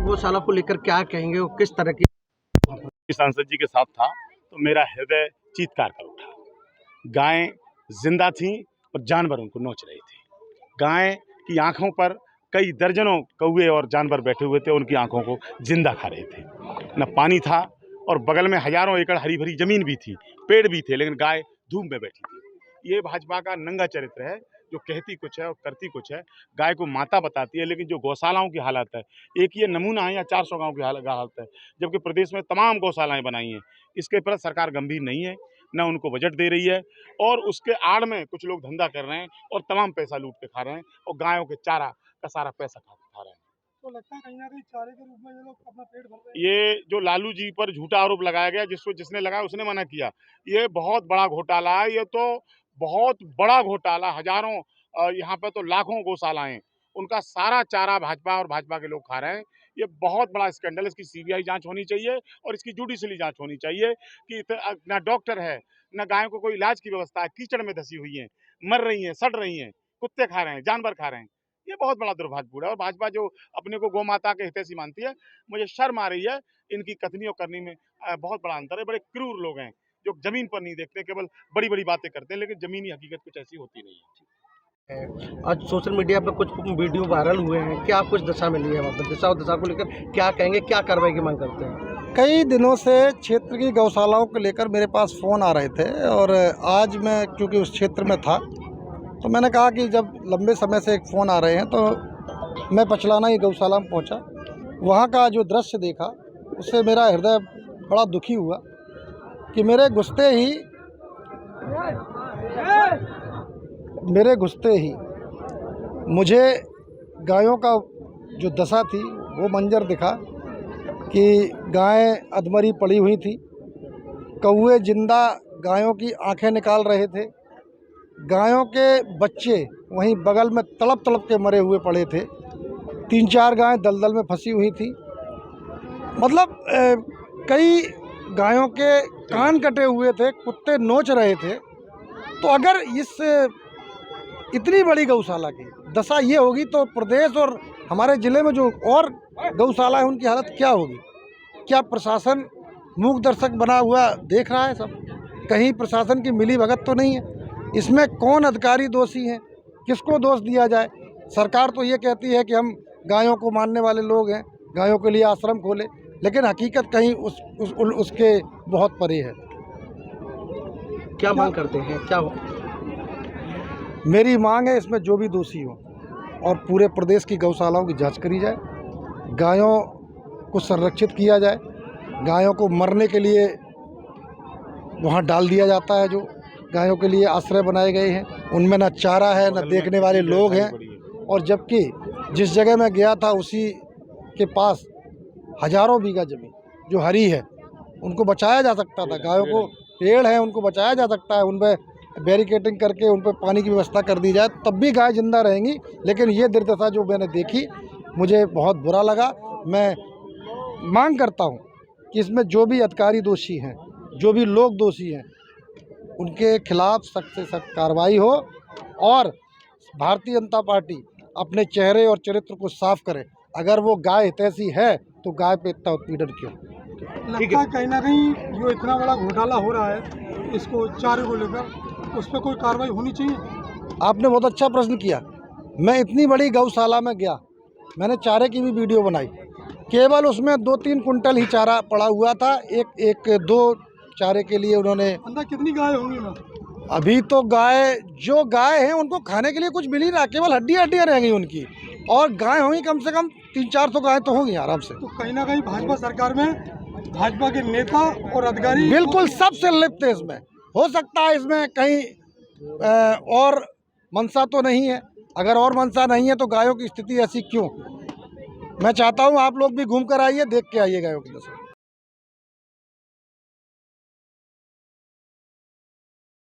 गौशाला को लेकर क्या कहेंगे और किस तरह की? सांसद जी के साथ था तो मेरा हृदय चीत्कार कर उठा। गायें जिंदा थीं और जानवर उनको नोच रहे थे। गाय की आंखों पर कई दर्जनों कौवे और जानवर बैठे हुए थे, उनकी आंखों को जिंदा खा रहे थे। न पानी था और बगल में हजारों एकड़ हरी भरी जमीन भी थी, पेड़ भी थे, लेकिन गाय धूप में बैठी थी। ये भाजपा का नंगा चरित्र है, जो कहती कुछ है और करती कुछ है। गाय को माता बताती है, लेकिन जो गौशालाओं की हालत है, एक ये नमूना है या 400 गांव की हालत है, जबकि प्रदेश में तमाम गौशालाएं बनाई हैं। इसके प्रति सरकार गंभीर नहीं है, न उनको बजट दे रही है, और उसके आड़ में कुछ लोग धंधा कर रहे हैं और तमाम पैसा लूट के खा रहे हैं और गायों के चारा का सारा पैसा खा रहे हैं। तो लगता है कहीं ना कहीं चारे के रूप में ये लोग अपना पेट भर रहे हैं। ये जो लालू जी पर झूठा आरोप लगाया गया, जिसने लगाया उसने मना किया, ये बहुत बड़ा घोटाला है। ये तो बहुत बड़ा घोटाला, हजारों यहाँ पे तो लाखों गौशालाएं, उनका सारा चारा भाजपा और भाजपा के लोग खा रहे हैं। ये बहुत बड़ा स्कैंडल, इसकी सीबीआई जांच होनी चाहिए और इसकी जुडिशली जांच होनी चाहिए कि ना डॉक्टर है, ना गायों को कोई इलाज की व्यवस्था है, कीचड़ में धसी हुई हैं, मर रही हैं, सड़ रही हैं, कुत्ते खा रहे हैं, जानवर खा रहे हैं। ये बहुत बड़ा दुर्भाग्यपूर्ण है। और भाजपा जो अपने को गौ माता के हितैषी मानती है, मुझे शर्म आ रही है इनकी कथनी और करनी में। बहुत बड़ा अंतर है। बड़े क्रूर लोग हैं जो जमीन पर नहीं देखते, केवल बड़ी बड़ी बातें करते हैं, लेकिन जमीनी हकीकत कुछ ऐसी होती नहीं है। आज सोशल मीडिया पर कुछ वीडियो वायरल हुए हैं, क्या कुछ दशा मिली है वहाँ पर? दिशा और दशा को लेकर क्या कहेंगे, क्या कार्रवाई की मांग करते हैं? कई दिनों से क्षेत्र की गौशालाओं को लेकर मेरे पास फ़ोन आ रहे थे, और आज मैं चूँकि उस क्षेत्र में था तो मैंने कहा कि जब लंबे समय से एक फ़ोन आ रहे हैं तो मैं पचलाना ही गौशाला में पहुंचा। वहां का जो दृश्य देखा उससे मेरा हृदय बड़ा दुखी हुआ कि मेरे घुसते ही मुझे गायों का जो दशा थी वो मंजर दिखा कि गायें अधमरी पड़ी हुई थी, कौवे जिंदा गायों की आंखें निकाल रहे थे, गायों के बच्चे वहीं बगल में तड़प तड़प के मरे हुए पड़े थे, 3-4 गायें दलदल में फंसी हुई थी। मतलब कई गायों के कान कटे हुए थे, कुत्ते नोच रहे थे। तो अगर इस इतनी बड़ी गौशाला की दशा ये होगी तो प्रदेश और हमारे ज़िले में जो और गौशाला है उनकी हालत क्या होगी? क्या प्रशासन मूक दर्शक बना हुआ देख रहा है? सब कहीं प्रशासन की मिली भगत तो नहीं है? इसमें कौन अधिकारी दोषी हैं, किसको दोष दिया जाए? सरकार तो ये कहती है कि हम गायों को मानने वाले लोग हैं, गायों के लिए आश्रम खोले, लेकिन हकीकत कहीं उसके बहुत परे है। क्या मांग करते हैं, क्या हो? मेरी मांग है इसमें जो भी दोषी हो और पूरे प्रदेश की गौशालाओं की जांच करी जाए, गायों को संरक्षित किया जाए, गायों को मरने के लिए वहाँ डाल दिया जाता है, जो गायों के लिए आश्रय बनाए गए हैं उनमें न चारा है न देखने वाले लोग हैं। और जबकि जिस जगह मैं गया था उसी के पास हजारों बीघा जमीन जो हरी है उनको बचाया जा सकता था, गायों को पेड़ हैं उनको बचाया जा सकता है, उन पर बैरिकेडिंग करके उन पर पानी की व्यवस्था कर दी जाए, तब भी गाय जिंदा रहेंगी। लेकिन ये दुर्दशा जो मैंने देखी मुझे बहुत बुरा लगा। मैं मांग करता हूँ कि इसमें जो भी अधिकारी दोषी हैं, जो भी लोग दोषी हैं, उनके खिलाफ सख्त से सख्त कार्रवाई हो और भारतीय जनता पार्टी अपने चेहरे और चरित्र को साफ करे। अगर वो गाय हितैषी है तो गाय पे इतना उत्पीड़न क्यों? लगता है कहीं ना कहीं जो इतना बड़ा घोटाला हो रहा है इसको चारे को लेकर, उस पर कोई कार्रवाई होनी चाहिए। आपने बहुत अच्छा प्रश्न किया। मैं इतनी बड़ी गौशाला में गया, मैंने चारे की भी वीडियो बनाई, केवल उसमें 2-3 कुंटल ही चारा पड़ा हुआ था। एक 2 चारे के लिए उन्होंने, अंदर कितनी गाय होंगी ना? अभी तो जो गाय हैं उनको खाने के लिए कुछ मिल ही रहा, केवल हड्डियाँ रहेंगी उनकी, और गाय होंगी कम से कम 300-400 गाय तो होंगी आराम से। तो कहीं ना कहीं भाजपा सरकार में भाजपा के नेता और अधिकारी बिल्कुल सब संलिप्त है इसमें। हो सकता है इसमें कहीं और मंशा तो नहीं है। अगर और मंशा नहीं है तो गायों की स्थिति ऐसी क्यों? मैं चाहता हूँ आप लोग भी घूम कर आइए, देख के आइए गायों की।